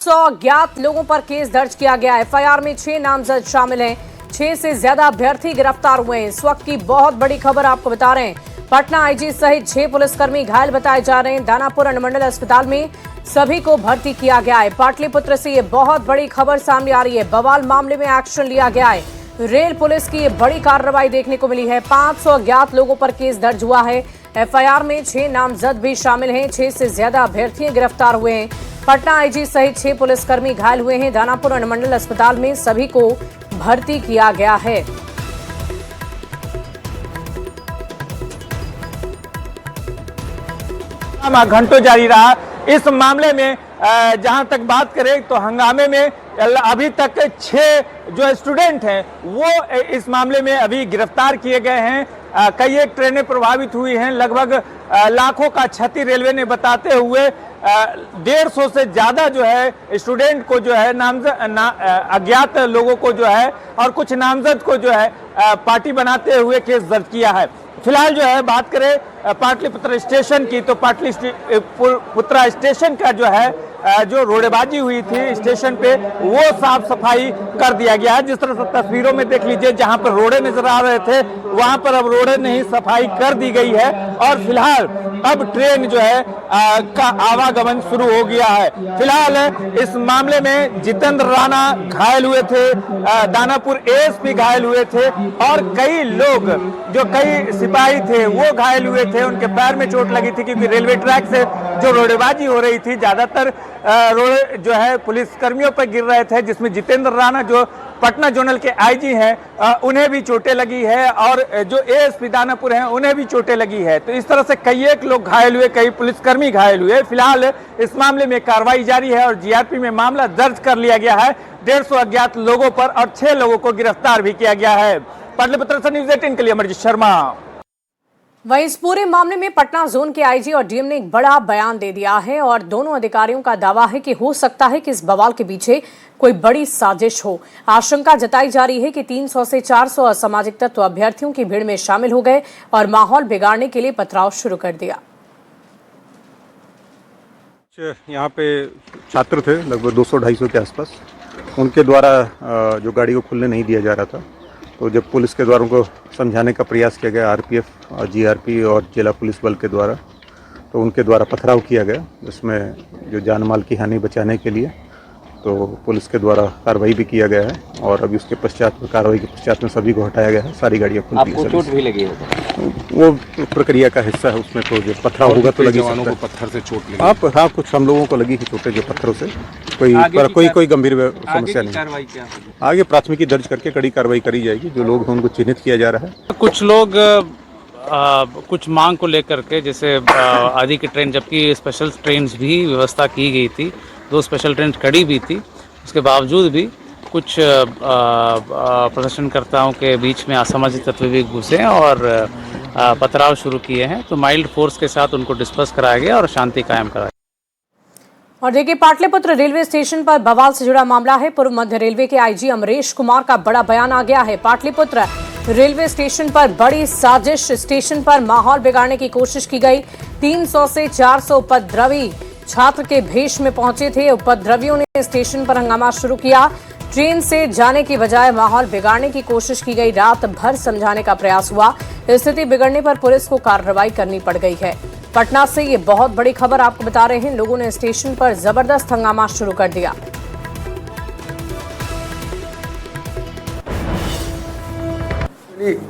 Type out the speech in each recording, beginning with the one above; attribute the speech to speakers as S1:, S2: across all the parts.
S1: अज्ञात लोगों पर केस दर्ज किया गया। एफआईआर में 6 नामजद शामिल हैं। 6 से ज्यादा अभ्यर्थी गिरफ्तार हुए हैं। इस वक्त की बहुत बड़ी खबर आपको बता रहे हैं। पटना आईजी सहित 6 पुलिसकर्मी घायल बताए जा रहे हैं। दानापुर अनुमंडल अस्पताल में सभी को भर्ती किया गया है। पाटलिपुत्र से ये बहुत बड़ी खबर सामने आ रही है। बवाल मामले में एक्शन लिया गया है। रेल पुलिस की ये बड़ी कार्रवाई देखने को मिली है। 500 अज्ञात लोगों पर केस दर्ज हुआ है। एफआईआर में 6 नामजद भी शामिल हैं। 6 से ज्यादा अभ्यर्थी गिरफ्तार हुए हैं। पटना आईजी सहित 6 पुलिसकर्मी घायल हुए हैं। दानापुर अनुमंडल अस्पताल में सभी को भर्ती किया गया है।
S2: घंटों जारी रहा। इस मामले में जहां तक बात करें तो हंगामे में अभी तक 6 जो स्टूडेंट हैं वो इस मामले में अभी गिरफ्तार किए गए हैं। कई एक ट्रेनें प्रभावित हुई हैं। लगभग लाखों का क्षति रेलवे ने बताते हुए 150 से ज्यादा जो है स्टूडेंट को जो है अज्ञात लोगों को जो है और कुछ नामजद को जो है पार्टी बनाते हुए केस दर्ज किया है। फिलहाल जो है बात करें पाटलिपुत्र स्टेशन की तो पाटलिपुत्र स्टेशन का जो है जो रोडेबाजी हुई थी स्टेशन पे वो साफ सफाई कर दिया गया है। जिस तरह से तस्वीरों में देख लीजिए जहां पर रोडे नजर आ रहे थे वहां पर अब रोडे नहीं सफाई कर दी गई है और फिलहाल अब ट्रेन जो है का आवागमन शुरू हो गया है। फिलहाल इस मामले में जितेंद्र राणा घायल हुए थे, दानापुर एएसपी घायल हुए थे और कई लोग जो कई सिपाही थे वो घायल हुए थे। उनके पैर में चोट लगी थी क्योंकि रेलवे ट्रैक से जो रोडेबाजी हो रही थी ज्यादातर रोड जो है पुलिस कर्मियों पर गिर रहे थे, जिसमें जितेंद्र राणा जो पटना जोनल के आईजी हैं उन्हें भी चोटें लगी है और जो एएसपी दानापुर हैं उन्हें भी चोटें लगी है। तो इस तरह से कई एक लोग घायल हुए, कई पुलिसकर्मी घायल हुए। फिलहाल इस मामले में कार्रवाई जारी है और जीआरपी में मामला दर्ज कर लिया गया है। 150 अज्ञात लोगों पर और 6 लोगों को गिरफ्तार भी किया गया है। पाटलिपुत्र से न्यूज़ 18 के लिए अमरजीत शर्मा।
S1: वहीं इस पूरे मामले में पटना जोन के आईजी और डीएम ने एक बड़ा बयान दे दिया है और दोनों अधिकारियों का दावा है कि हो सकता है कि इस बवाल के पीछे कोई बड़ी साजिश हो। आशंका जताई जा रही है कि 300 से 400 असामाजिक तत्व अभ्यर्थियों की भीड़ में शामिल हो गए और माहौल बिगाड़ने के लिए पथराव शुरू कर दिया।
S3: यहाँ पे छात्र थे लगभग 200-250 के आसपास। उनके द्वारा जो गाड़ी को खुलने नहीं दिया जा रहा था, तो जब पुलिस के द्वारा उनको समझाने का प्रयास किया गया आरपीएफ और जीआरपी और जिला पुलिस बल के द्वारा, तो उनके द्वारा पथराव किया गया जिसमें जो जान माल की हानि बचाने के लिए तो पुलिस के द्वारा कार्रवाई भी किया गया है और अभी उसके पश्चात कार्रवाई के पश्चात में सभी को हटाया गया है। सारी गाड़ियाँ खुल गई।
S4: आपको चोट भी लगी है?
S3: वो प्रक्रिया का हिस्सा है, उसमें तो जो पथराव होगा तो लगी सकता है।
S4: पत्थर से चोट लगी?
S3: हाँ, कुछ हम लोगों को लगी है चोटें जो पत्थरों से। कोई गंभीर समस्या नहीं।
S4: कार्रवाई क्या होगी?
S3: आगे प्राथमिकी दर्ज करके कड़ी कार्रवाई करी जाएगी। जो लोग हैं उनको चिन्हित किया जा रहा है।
S5: कुछ लोग कुछ मांग को लेकर के, जैसे आदि की ट्रेन, जबकि स्पेशल ट्रेन भी व्यवस्था की गई थी, 2 स्पेशल ट्रेन खड़ी भी थी, उसके बावजूद भी कुछ प्रदर्शनकर्ताओं के बीच में असामाजिक तत्व भी घुसे और पथराव शुरू किए हैं। तो माइल्ड फोर्स के साथ उनको डिस्पर्स कराया गया और शांति कायम कराई।
S1: और देखिए, पाटलिपुत्र रेलवे स्टेशन पर बवाल से जुड़ा मामला है। पूर्व मध्य रेलवे के आईजी अमरेश कुमार का बड़ा बयान आ गया है। पाटलिपुत्र रेलवे स्टेशन पर बड़ी साजिश, स्टेशन पर माहौल बिगाड़ने की कोशिश की गई। 300 से 400 उपद्रवी छात्र के भेष में पहुंचे थे। उपद्रवियों ने स्टेशन पर हंगामा शुरू किया। ट्रेन से जाने की बजाय माहौल बिगाड़ने की कोशिश की गई। रात भर समझाने का प्रयास हुआ। स्थिति बिगड़ने पर पुलिस को कार्रवाई करनी पड़ गई है। पटना से ये बहुत बड़ी खबर आपको बता रहे हैं। लोगों ने स्टेशन पर जबरदस्त हंगामा शुरू कर दिया।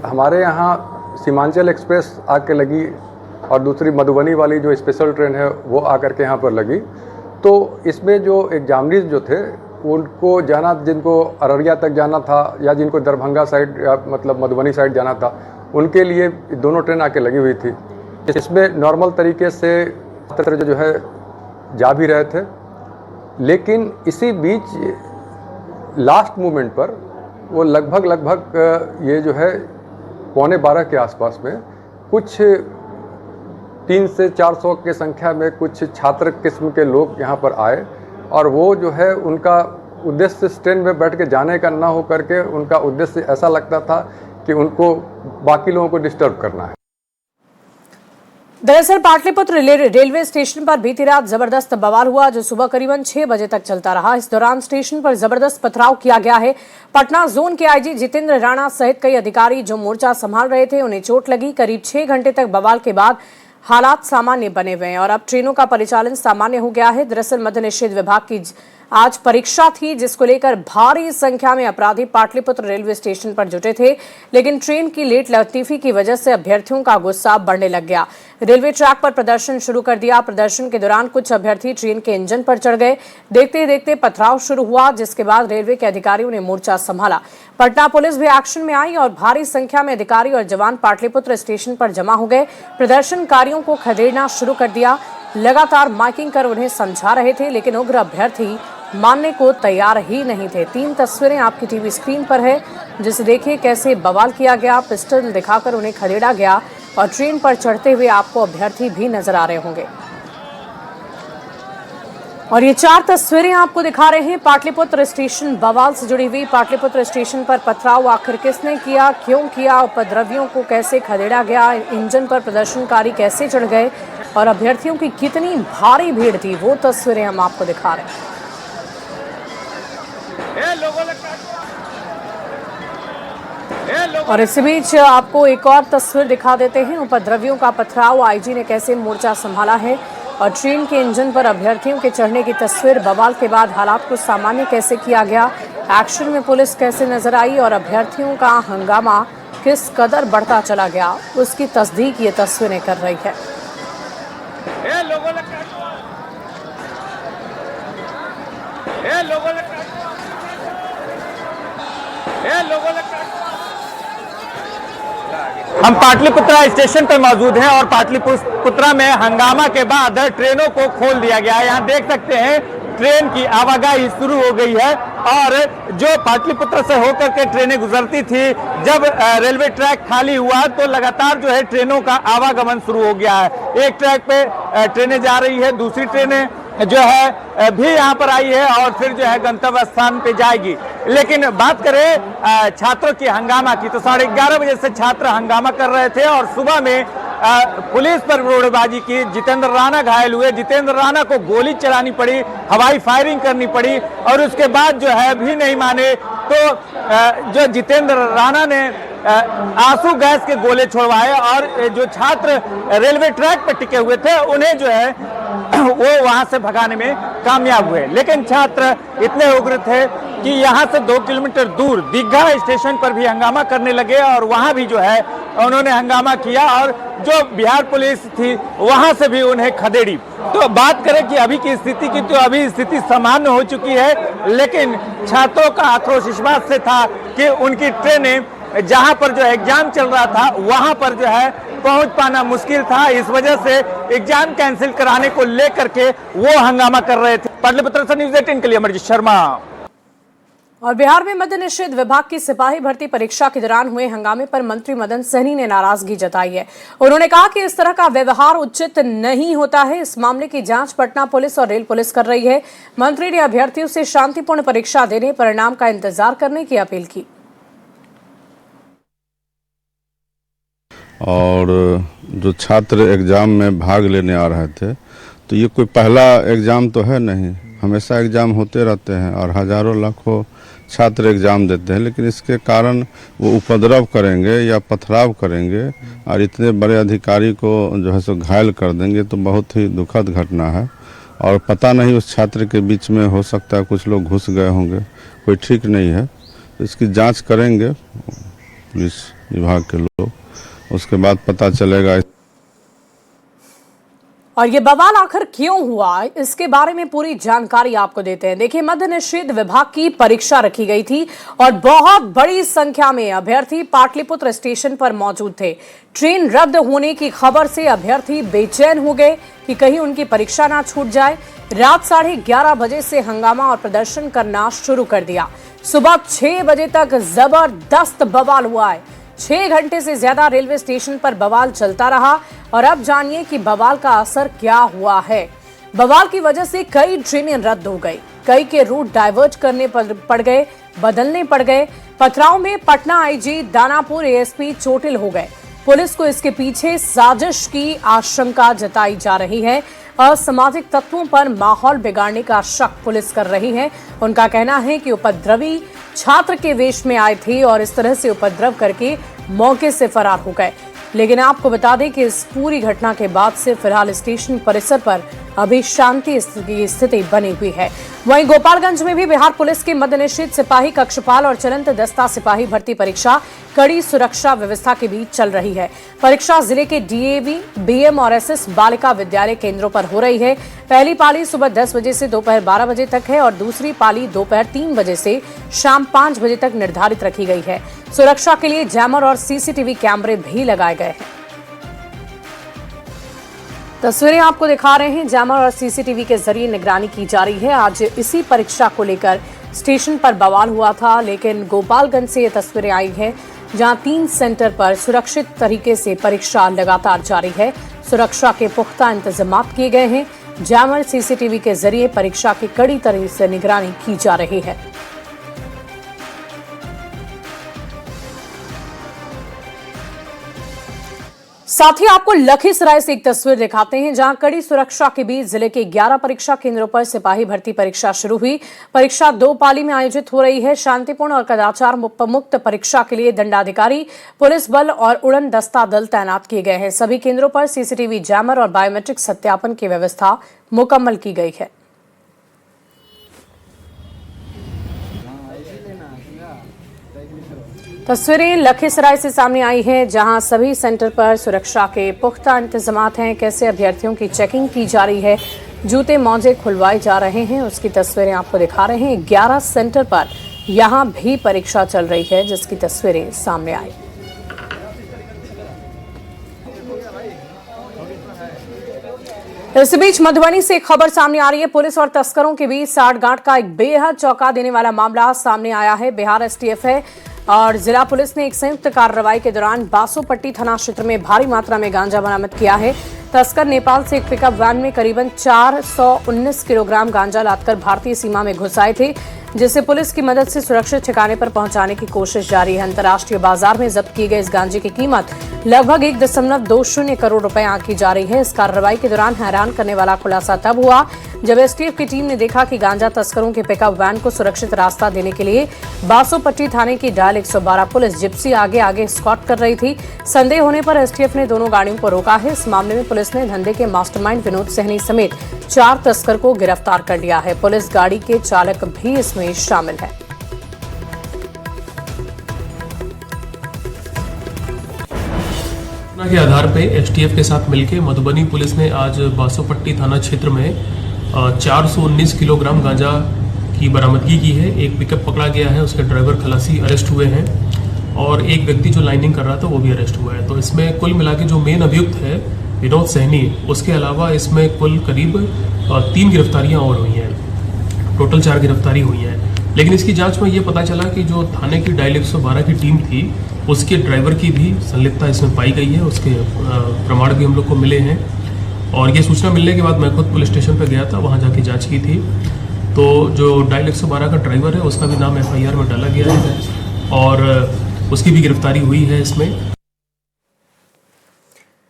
S6: हमारे यहाँ सीमांचल एक्सप्रेस आके लगी और दूसरी मधुबनी वाली जो स्पेशल ट्रेन है वो आकर के यहाँ पर लगी। तो इसमें जो एग्जामिनीज जो थे उनको जाना, जिनको अररिया तक जाना था या जिनको दरभंगा साइड या मतलब मधुबनी साइड जाना था, उनके लिए दोनों ट्रेन आके लगी हुई थी। इसमें नॉर्मल तरीके से छात्र जो है जा भी रहे थे, लेकिन इसी बीच लास्ट मोमेंट पर वो लगभग ये जो है 11:15 के आसपास में कुछ 300 से 400 की संख्या में कुछ छात्र किस्म के लोग यहाँ पर आए और वो जो है उनका उद्देश्य ट्रेन में बैठ के जाने का ना हो करके उनका उद्देश्य ऐसा लगता था कि उनको बाकी लोगों को डिस्टर्ब करना है।
S1: दरअसल पाटलिपुत्र रेलवे स्टेशन पर बीती रात जबरदस्त बवाल हुआ जो सुबह करीबन 6 बजे तक चलता रहा। इस दौरान स्टेशन पर जबरदस्त पथराव किया गया है। पटना जोन के आईजी जितेंद्र राणा सहित कई अधिकारी जो मोर्चा संभाल रहे थे उन्हें चोट लगी। करीब 6 घंटे तक बवाल के बाद हालात सामान्य बने हुए हैं और अब ट्रेनों का परिचालन सामान्य हो गया है। दरअसल मद्य निषेध विभाग की आज परीक्षा थी जिसको लेकर भारी संख्या में अपराधी पाटलिपुत्र रेलवे स्टेशन पर जुटे थे, लेकिन ट्रेन की लेट लतीफी की वजह से अभ्यर्थियों का गुस्सा बढ़ने लग गया। रेलवे ट्रैक पर प्रदर्शन शुरू कर दिया। प्रदर्शन के दौरान कुछ अभ्यर्थी ट्रेन के इंजन पर चढ़ गए। देखते ही देखते पथराव शुरू हुआ, जिसके बाद रेलवे के अधिकारियों ने मोर्चा संभाला। पटना पुलिस भी एक्शन में आई और भारी संख्या में अधिकारी और जवान पाटलिपुत्र स्टेशन पर जमा हो गए। प्रदर्शनकारियों को खदेड़ना शुरू कर दिया। लगातार माइकिंग कर उन्हें समझा रहे थे, लेकिन उग्र अभ्यर्थी मानने को तैयार ही नहीं थे। 3 तस्वीरें आपकी टीवी स्क्रीन पर है, जिसे देखिए कैसे बवाल किया गया, पिस्टल दिखाकर उन्हें खदेड़ा गया और ट्रेन पर चढ़ते हुए आपको अभ्यर्थी भी नजर आ रहे होंगे। और ये 4 तस्वीरें आपको दिखा रहे हैं पाटलिपुत्र स्टेशन बवाल से जुड़ी हुई। पाटलिपुत्र स्टेशन पर पथराव आखिर किसने किया, क्यों किया, उपद्रवियों को कैसे खदेड़ा गया, इंजन पर प्रदर्शनकारी कैसे चढ़ गए और अभ्यर्थियों की कितनी भारी भीड़ थी, वो तस्वीरें हम आपको दिखा रहे हैं। और इसी बीच आपको एक और तस्वीर दिखा देते हैं। उपद्रवियों का पथराव, आईजी ने कैसे मोर्चा संभाला है और ट्रेन के इंजन पर अभ्यर्थियों के चढ़ने की तस्वीर। बवाल के बाद हालात को सामान्य कैसे किया गया, एक्शन में पुलिस कैसे नजर आई और अभ्यर्थियों का हंगामा किस कदर बढ़ता चला गया, उसकी तस्दीक ये तस्वीरें कर रही है।
S2: हम पाटलिपुत्रा स्टेशन पर मौजूद हैं और पाटलिपुत्रा में हंगामा के बाद ट्रेनों को खोल दिया गया है। यहाँ देख सकते हैं ट्रेन की आवाजाही शुरू हो गई है और जो पाटलिपुत्र से होकर के ट्रेनें गुजरती थी, जब रेलवे ट्रैक खाली हुआ तो लगातार जो है ट्रेनों का आवागमन शुरू हो गया है। एक ट्रैक पे ट्रेनें जा रही है, दूसरी ट्रेनें जो है भी यहाँ पर आई है और फिर जो है गंतव्य स्थान पे जाएगी। लेकिन बात करें छात्रों की हंगामा की, तो 11:30 बजे से छात्र हंगामा कर रहे थे और सुबह में पुलिस पर रोड़ेबाजी की। जितेंद्र राणा घायल हुए, जितेंद्र राणा को गोली चलानी पड़ी, हवाई फायरिंग करनी पड़ी और उसके बाद जो है भी नहीं माने तो जो जितेंद्र राणा ने आंसू गैस के गोले छोड़वाए और जो छात्र रेलवे ट्रैक पर टिके हुए थे उन्हें जो है वो वहां से भगाने में कामयाब हुए। लेकिन छात्र इतने उग्र थे कि यहाँ से 2 किलोमीटर दूर दीघा स्टेशन पर भी हंगामा करने लगे और वहां भी जो है उन्होंने हंगामा किया और जो बिहार पुलिस थी वहां से भी उन्हें खदेड़ी। तो बात करें कि अभी की स्थिति की, तो अभी स्थिति सामान्य हो चुकी है, लेकिन छात्रों का आक्रोश इस बात से था कि उनकी ट्रेनें जहां पर जो एग्जाम चल रहा था वहां पर जो है पहुंच पाना मुश्किल था। इस वजह से एग्जाम कैंसिल कराने को लेकर के वो हंगामा कर रहे थे। पाटलिपुत्र से न्यूज़ 18 के लिए अमरजीत शर्मा।
S1: और बिहार में मद्य निषेध विभाग की सिपाही भर्ती परीक्षा के दौरान हुए हंगामे पर मंत्री मदन सहनी ने नाराजगी जताई है। उन्होंने कहा कि इस तरह का व्यवहार उचित नहीं होता है। इस मामले की जांच पटना पुलिस और रेल पुलिस कर रही है। मंत्री ने अभ्यर्थियों से शांतिपूर्ण परीक्षा देने, परिणाम का इंतजार करने की अपील की।
S7: और जो छात्र एग्ज़ाम में भाग लेने आ रहे थे, तो ये कोई पहला एग्ज़ाम तो है नहीं, हमेशा एग्ज़ाम होते रहते हैं और हज़ारों लाखों छात्र एग्ज़ाम देते हैं, लेकिन इसके कारण वो उपद्रव करेंगे या पथराव करेंगे और इतने बड़े अधिकारी को जो है सो घायल कर देंगे, तो बहुत ही दुखद घटना है। और पता नहीं उस छात्र के बीच में हो सकता है कुछ लोग घुस गए होंगे, कोई ठीक नहीं है। तो इसकी जांच करेंगे पुलिस विभाग के लोग, उसके बाद पता चलेगा।
S1: और ये बवाल आखिर क्यों हुआ, इसके बारे में पूरी जानकारी आपको देते हैं। देखिए, मद्य निषेध विभाग की परीक्षा रखी गई थी और बहुत बड़ी संख्या में अभ्यर्थी पाटलिपुत्र स्टेशन पर मौजूद थे। ट्रेन रद्द होने की खबर से अभ्यर्थी बेचैन हो गए कि कहीं उनकी परीक्षा ना छूट जाए। रात 11:30 बजे से हंगामा और प्रदर्शन करना शुरू कर दिया। सुबह 6 बजे तक जबरदस्त बवाल हुआ है। 6 घंटे से ज्यादा रेलवे स्टेशन पर बवाल चलता रहा और अब जानिए कि बवाल का असर क्या हुआ है। बवाल की वजह से कई ट्रेनें रद्द हो गई, कई के रूट डाइवर्ट करने पड़ गए, बदलने पड़ गए। पथराव में पटना आईजी, दानापुर एएसपी चोटिल हो गए। पुलिस को इसके पीछे साजिश की आशंका जताई जा रही है। असामाजिक तत्वों पर माहौल बिगाड़ने का शक पुलिस कर रही है। उनका कहना है कि उपद्रवी छात्र के वेश में आए थे और इस तरह से उपद्रव करके मौके से फरार हो गए। लेकिन आपको बता दें कि इस पूरी घटना के बाद से फिलहाल स्टेशन परिसर पर अभी शांति की स्थिति बनी हुई है। वहीं गोपालगंज में भी बिहार पुलिस के मद्देनजर सिपाही कक्षपाल और चलंत दस्ता सिपाही भर्ती परीक्षा कड़ी सुरक्षा व्यवस्था के बीच चल रही है। परीक्षा जिले के डीएवी, बीएम और एसएस बालिका विद्यालय केंद्रों पर हो रही है। पहली पाली सुबह 10 बजे से दोपहर 12 बजे तक है और दूसरी पाली दोपहर 3 बजे से शाम 5 बजे तक निर्धारित रखी गई है। सुरक्षा के लिए जैमर और सीसीटीवी कैमरे भी लगाए गए हैं। तस्वीरें आपको दिखा रहे हैं। जैमर और सीसीटीवी के जरिए निगरानी की जा रही है। आज इसी परीक्षा को लेकर स्टेशन पर बवाल हुआ था, लेकिन गोपालगंज से ये तस्वीरें आई हैं जहां 3 सेंटर पर सुरक्षित तरीके से परीक्षा लगातार जारी है। सुरक्षा के पुख्ता इंतजाम किए गए हैं। जैमर सीसीटीवी के जरिए परीक्षा की कड़ी तरह से निगरानी की जा रही है। साथ ही आपको लखीसराय से एक तस्वीर दिखाते हैं जहां कड़ी सुरक्षा के बीच जिले के 11 परीक्षा केंद्रों पर सिपाही भर्ती परीक्षा शुरू हुई। परीक्षा 2 पाली में आयोजित हो रही है। शांतिपूर्ण और कदाचार मुक्त परीक्षा के लिए दंडाधिकारी, पुलिस बल और उड़न दस्ता दल तैनात किए गए हैं। सभी केंद्रों पर सीसीटीवी, जैमर और बायोमेट्रिक सत्यापन की व्यवस्था मुकम्मल की गई है। तस्वीरें लखीसराय से सामने आई हैं जहां सभी सेंटर पर सुरक्षा के पुख्ता इंतजाम हैं। कैसे अभ्यर्थियों की चेकिंग की जा रही है, जूते मोजे खुलवाए जा रहे हैं, उसकी तस्वीरें आपको दिखा रहे हैं। 11 सेंटर पर यहां भी परीक्षा चल रही है जिसकी तस्वीरें सामने आई। इस बीच मधुबनी से एक खबर सामने आ रही है। पुलिस और तस्करों के बीच साठगांठ का एक बेहद चौंका देने वाला मामला सामने आया है। बिहार एसटीएफ है और जिला पुलिस ने एक संयुक्त कार्रवाई के दौरान बासोपट्टी थाना क्षेत्र में भारी मात्रा में गांजा बरामद किया है। तस्कर नेपाल से एक पिकअप वैन में करीबन 419 किलोग्राम गांजा लादकर भारतीय सीमा में घुसाए थे, जिसे पुलिस की मदद से सुरक्षित ठिकाने पर पहुंचाने की कोशिश जारी है। अंतर्राष्ट्रीय बाजार में जब्त किए गए इस गांजे की कीमत लगभग 1.20 करोड़ रुपए आंकी जा रही है। इस कार्रवाई के दौरान हैरान करने वाला खुलासा तब हुआ जब एसटीएफ की टीम ने देखा कि गांजा तस्करों के पिकअप वैन को सुरक्षित रास्ता देने के लिए बासोपट्टी थाने की डायल 112 पुलिस जिप्सी आगे आगे स्कॉट कर रही थी। संदेह होने पर एसटीएफ ने दोनों गाड़ियों को रोका है। इस मामले में पुलिस ने धंधे के मास्टरमाइंड विनोद सहनी समेत 4 तस्कर को गिरफ्तार कर लिया है। पुलिस गाड़ी के चालक भी इसमें शामिल है।
S8: के आधार पे एसटीएफ के साथ मिलकर मधुबनी पुलिस ने आज बासोपट्टी थाना क्षेत्र में 419 किलोग्राम गांजा की बरामदगी की है। एक पिकअप पकड़ा गया है, उसके ड्राइवर खलासी अरेस्ट हुए हैं और एक व्यक्ति जो लाइनिंग कर रहा था वो भी अरेस्ट हुआ है। तो इसमें कुल मिला के जो मेन अभियुक्त है विनोद सहनी, उसके अलावा इसमें कुल करीब 3 गिरफ्तारियां और हुई हैं। टोटल 4 गिरफ्तारी हुई हैं। लेकिन इसकी जांच में ये पता चला कि जो थाने की डायल 112 की टीम थी उसके ड्राइवर की भी संलिप्तता इसमें पाई गई है। उसके प्रमाण भी हम लोग को मिले हैं और ये सूचना मिलने के बाद मैं खुद पुलिस स्टेशन पर गया था, वहाँ जाके जांच की थी। तो जो डायल 112 का ड्राइवर है उसका भी नाम एफआईआर में डाला गया है और उसकी भी गिरफ्तारी हुई है इसमें।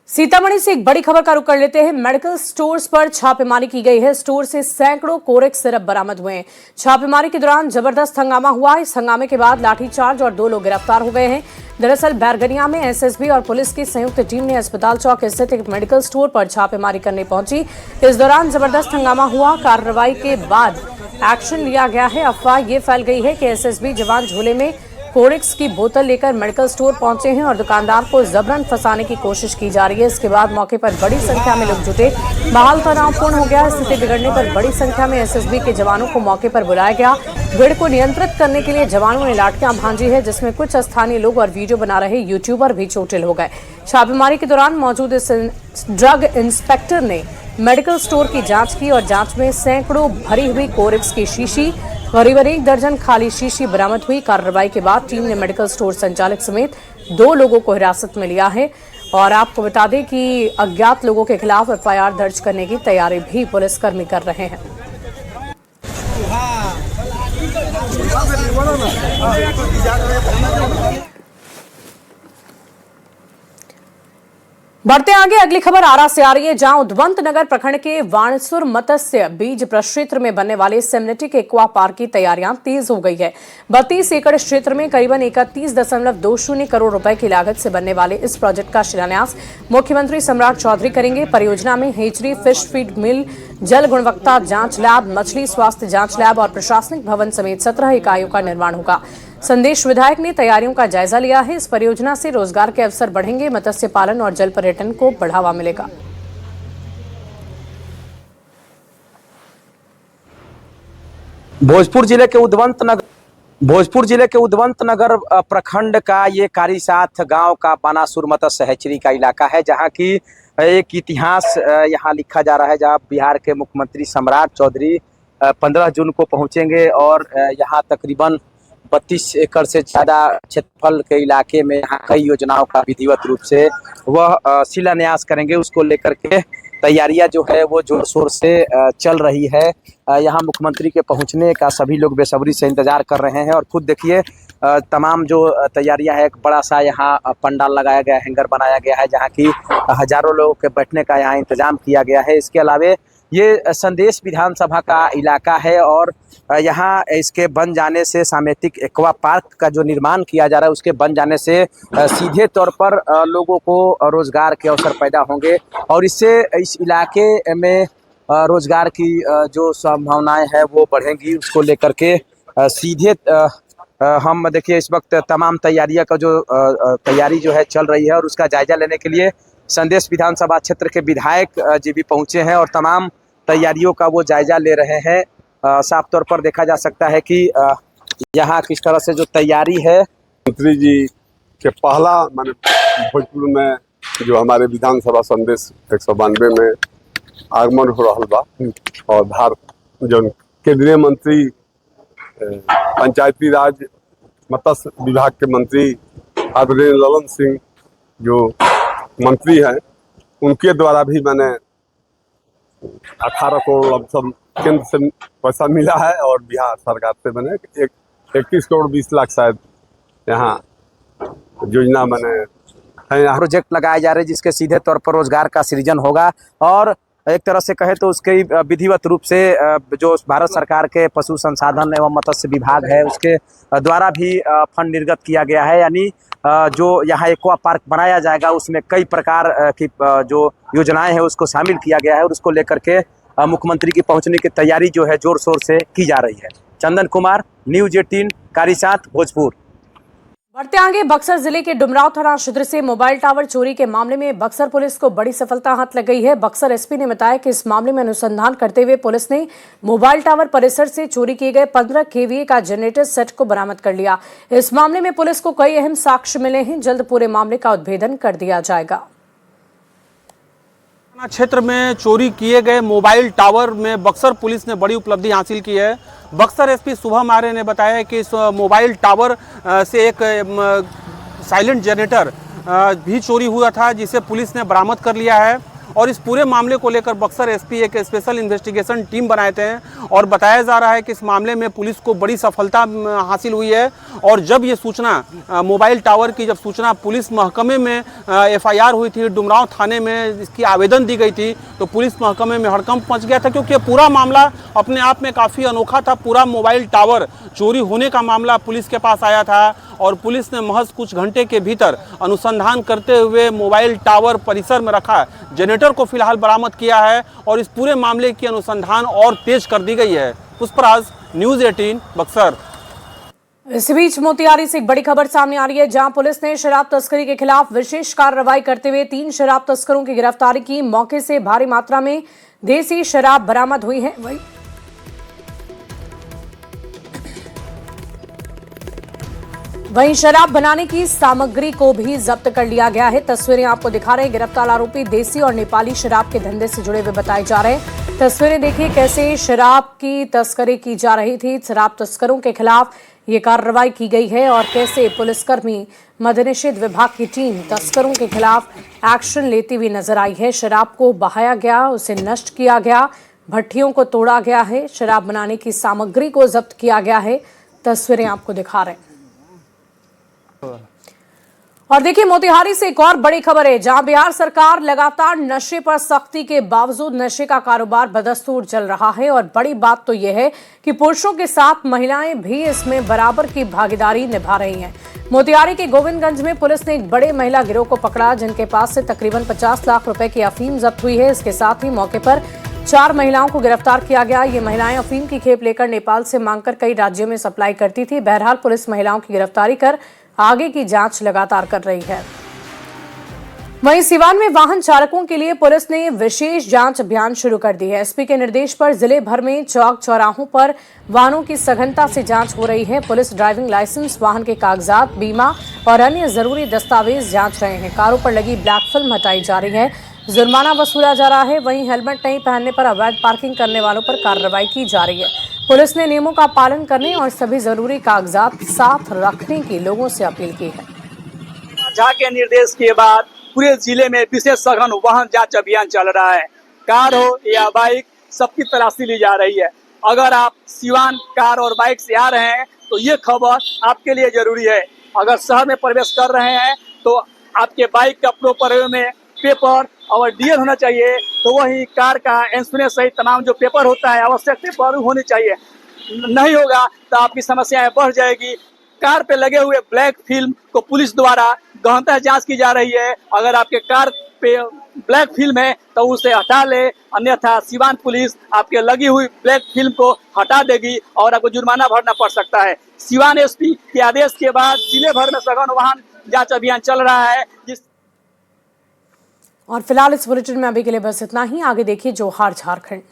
S1: सीतामढ़ी से एक बड़ी खबर का रुख कर लेते हैं। मेडिकल स्टोर्स पर छापेमारी की गई है। स्टोर से सैकड़ों कोरेक्स सिरप बरामद हुए हैं। छापेमारी के दौरान जबरदस्त हंगामा हुआ। इस हंगामे के बाद लाठीचार्ज और 2 लोग गिरफ्तार हो गए हैं। दरअसल बैरगनिया में एसएसबी और पुलिस की संयुक्त टीम ने अस्पताल चौक स्थित एक मेडिकल स्टोर पर छापेमारी करने पहुंची। इस दौरान जबरदस्त हंगामा हुआ। कार्रवाई के बाद एक्शन लिया गया है। अफवाह ये फैल गई है कि एसएसबी जवान झोले में कोरेक्स की बोतल लेकर मेडिकल स्टोर पहुंचे हैं और दुकानदार को जबरन फंसाने की कोशिश की जा रही है। इसके बाद मौके पर बड़ी संख्या में लोग जुटे। माहौल तनावपूर्ण हो गया। स्थिति बिगड़ने पर बड़ी संख्या में एसएसबी के जवानों को मौके पर बुलाया गया। भीड़ को नियंत्रित करने के लिए जवानों ने लाठियां भांजी है, जिसमें कुछ स्थानीय लोग और वीडियो बना रहे यूट्यूबर भी चोटिल हो गए। छापेमारी के दौरान मौजूद ड्रग इंस्पेक्टर ने मेडिकल स्टोर की जांच की और जांच में सैकड़ों भरी हुई कोरेक्स की शीशी, करीबन 1 दर्जन खाली शीशी बरामद हुई। कार्रवाई के बाद टीम ने मेडिकल स्टोर संचालक समेत 2 लोगों को हिरासत में लिया है और आपको बता दें कि अज्ञात लोगों के खिलाफ एफआईआर दर्ज करने की तैयारी भी पुलिसकर्मी कर रहे हैं। बढ़ते आगे अगली खबर आरा से आ रही है, जहां उद्वंत नगर प्रखंड के वाणसुर मत्स्य बीज प्रक्षेत्र में बनने वाले सेमनेटिक एक्वा पार्क की तैयारियां तेज हो गई है। 32 एकड़ क्षेत्र में करीबन 31.20 करोड़ रुपए की लागत से बनने वाले इस प्रोजेक्ट का शिलान्यास मुख्यमंत्री सम्राट चौधरी करेंगे। परियोजना में हेचरी फिश फीड मिल, जल गुणवत्ता जांच लैब, मछली स्वास्थ्य जांच लैब और प्रशासनिक भवन समेत 17 इकाइयों का निर्माण होगा। संदेश विधायक ने तैयारियों का जायजा लिया है। इस परियोजना से रोजगार के अवसर बढ़ेंगे, मत्स्य पालन और जल पर्यटन को बढ़ावा मिलेगा।
S9: भोजपुर जिले के उद्वंत नगर प्रखंड का ये कारीसाथ गांव का बानासुर मत्स्य हैचरी का इलाका है, जहां की एक इतिहास यहां लिखा जा रहा है, जहां बिहार के मुख्यमंत्री सम्राट चौधरी 15 जून को पहुंचेंगे और यहां तकरीबन 32 एकड़ से ज्यादा क्षेत्रफल के इलाके में यहाँ कई योजनाओं का विधिवत रूप से वह शिलान्यास करेंगे। उसको लेकर के तैयारियां जो है वो जोर शोर से चल रही है। यहाँ मुख्यमंत्री के पहुंचने का सभी लोग बेसब्री से इंतजार कर रहे हैं और खुद देखिए तमाम जो तैयारियां है, एक बड़ा सा यहाँ पंडाल लगाया गया, हैंगर बनाया गया है, जहाँ की हजारों लोगों के बैठने का यहाँ इंतजाम किया गया है। इसके अलावा ये संदेश विधानसभा का इलाका है और यहाँ इसके बन जाने से सामेतिक एक्वा पार्क का जो निर्माण किया जा रहा है, उसके बन जाने से सीधे तौर पर लोगों को रोजगार के अवसर पैदा होंगे और इससे इस इलाके में रोजगार की जो संभावनाएं हैं वो बढ़ेंगी। उसको लेकर के सीधे हम देखिए इस वक्त तमाम तैयारियां का जो तैयारी जो है चल रही है और उसका जायजा लेने के लिए संदेश विधानसभा क्षेत्र के विधायक जी भी पहुंचे हैं और तमाम तैयारियों का वो जायजा ले रहे हैं। साफ तौर पर देखा जा सकता है कि यहाँ किस तरह से जो तैयारी है।
S10: मंत्री जी के पहला माने भोजपुर में जो हमारे विधानसभा संदेश 192 में आगमन हो रहा बा और धार जो केंद्रीय मंत्री पंचायती राज मत्स्य विभाग के मंत्री आदरणीय ललन सिंह जो मंत्री हैं, उनके द्वारा भी मैंने 18 करोड़ लमसम केंद्र से पैसा मिला है और बिहार सरकार से मैंने 21 करोड़ 20 लाख शायद यहाँ योजना मैंने है। यहाँ
S9: प्रोजेक्ट लगाए जा रहे हैं जिसके सीधे तौर पर रोजगार का सृजन होगा और एक तरह से कहे तो उसके विधिवत रूप से जो भारत सरकार के पशु संसाधन एवं मत्स्य विभाग है उसके द्वारा भी फंड निर्गत किया गया है। यानी जो यहाँ एक्वा पार्क बनाया जाएगा उसमें कई प्रकार की जो योजनाएं हैं उसको शामिल किया गया है और उसको लेकर के मुख्यमंत्री की पहुंचने की तैयारी जो है जोर शोर से की जा रही है। चंदन कुमार, न्यूज 18 कारीसाथ, भोजपुर।
S1: बढ़ते आगे बक्सर जिले के डुमराव थाना क्षेत्र से मोबाइल टावर चोरी के मामले में बक्सर पुलिस को बड़ी सफलता हाथ लग गई है। बक्सर एसपी ने बताया कि इस मामले में अनुसंधान करते हुए पुलिस ने मोबाइल टावर परिसर से चोरी किए गए 15 केवीए का जनरेटर सेट को बरामद कर लिया। इस मामले में पुलिस को कई अहम साक्ष्य मिले हैं। जल्द पूरे मामले का उद्भेदन कर दिया जाएगा।
S11: क्षेत्र में चोरी किए गए मोबाइल टावर में बक्सर पुलिस ने बड़ी उपलब्धि हासिल की है। बक्सर एसपी शुभम आर्य ने बताया कि इस मोबाइल टावर से एक साइलेंट जनरेटर भी चोरी हुआ था, जिसे पुलिस ने बरामद कर लिया है और इस पूरे मामले को लेकर बक्सर एसपी एक स्पेशल इन्वेस्टिगेशन टीम बनाए थे और बताया जा रहा है कि इस मामले में पुलिस को बड़ी सफलता हासिल हुई है। और जब ये सूचना मोबाइल टावर की जब सूचना पुलिस महकमे में एफआईआर हुई थी, डुमराव थाने में इसकी आवेदन दी गई थी, तो पुलिस महकमे में हड़कंप मच गया था क्योंकि पूरा मामला अपने आप में काफ़ी अनोखा था। पूरा मोबाइल टावर चोरी होने का मामला पुलिस के पास आया था और पुलिस ने महज कुछ घंटे के भीतर अनुसंधान करते हुए मोबाइल टावर परिसर में रखा जनरेटर को फिलहाल बरामद किया है और इस पूरे मामले की अनुसंधान और तेज कर दी गई है। पुष्पराज, न्यूज 18 बक्सर।
S1: इस बीच मोतिहारी से एक बड़ी खबर सामने आ रही है, जहां पुलिस ने शराब तस्करी के खिलाफ विशेष कार्रवाई करते हुए 3 शराब तस्करों की गिरफ्तारी की। मौके से भारी मात्रा में देसी शराब बरामद हुई है। वहीं शराब बनाने की सामग्री को भी जब्त कर लिया गया है। तस्वीरें आपको दिखा रहे हैं। गिरफ्तार आरोपी देसी और नेपाली शराब के धंधे से जुड़े हुए बताए जा रहे हैं। तस्वीरें देखिए कैसे शराब की तस्करी की जा रही थी। शराब तस्करों के खिलाफ ये कार्रवाई की गई है और कैसे पुलिसकर्मी मद्यनिषेध विभाग की टीम तस्करों के खिलाफ एक्शन लेती हुई नजर आई है। शराब को बहाया गया, उसे नष्ट किया गया, भट्टियों को तोड़ा गया है, शराब बनाने की सामग्री को जब्त किया गया है। तस्वीरें आपको दिखा रहे हैं। और देखिए मोतिहारी से एक और बड़ी खबर है, जहां बिहार सरकार लगातार नशे पर सख्ती के बावजूद नशे का कारोबार बदस्तूर चल रहा है। और बड़ी बात तो यह है कि पुरुषों के साथ महिलाएं भी इसमें बराबर की भागीदारी निभा रही हैं। मोतिहारी के गोविंदगंज में पुलिस ने एक बड़े महिला गिरोह को पकड़ा, जिनके पास से तकरीबन 50 लाख रुपए की अफीम जब्त हुई है। इसके साथ ही मौके पर 4 महिलाओं को गिरफ्तार किया गया। ये महिलाएं अफीम की खेप लेकर नेपाल से मांगकर कई राज्यों में सप्लाई करती थी। बहरहाल पुलिस महिलाओं की गिरफ्तारी कर आगे की जांच लगातार कर रही है। वहीं सिवान में वाहन चालकों के लिए पुलिस ने विशेष जांच अभियान शुरू कर दी है। एसपी के निर्देश पर जिले भर में चौक चौराहों पर वाहनों की सघनता से जांच हो रही है। पुलिस ड्राइविंग लाइसेंस, वाहन के कागजात, बीमा और अन्य जरूरी दस्तावेज जांच रहे हैं। कारों पर लगी ब्लैक फिल्म हटाई जा रही है, जुर्माना वसूला जा रहा है। वहीं हेलमेट नहीं पहनने पर अवैध पार्किंग करने वालों पर कार्रवाई की जा रही है। पुलिस ने नियमों का पालन करने और सभी जरूरी कागजात साथ रखने की लोगों से अपील की है।
S12: झा के निर्देश के बाद पूरे जिले में विशेष सघन वाहन जांच अभियान चल रहा है। कार हो या बाइक, सबकी तलाशी ली जा रही है। अगर आप सिवान कार और बाइक से आ रहे हैं तो ये खबर आपके लिए जरूरी है। अगर शहर में प्रवेश कर रहे हैं तो आपके बाइक का प्रॉपर में पेपर और डीएल होना चाहिए, तो वही कार का इंश्योरेंस सहित तमाम जो पेपर होता है, आवश्यक पेपर होने चाहिए। नहीं होगा तो आपकी समस्याएं बढ़ जाएगी। कार पे लगे हुए ब्लैक फिल्म को पुलिस द्वारा गहनता जांच की जा रही है। अगर आपके कार पे ब्लैक फिल्म है तो उसे हटा ले, अन्यथा सिवान पुलिस आपके लगी हुई ब्लैक फिल्म को हटा देगी और आपको जुर्माना भरना पड़ सकता है। सिवान एसपी के आदेश के बाद जिले भर में सघन वाहन जांच अभियान चल रहा है।
S1: और फिलहाल इस बुलेटिन में अभी के लिए बस इतना ही। आगे देखिए जोहार झारखंड।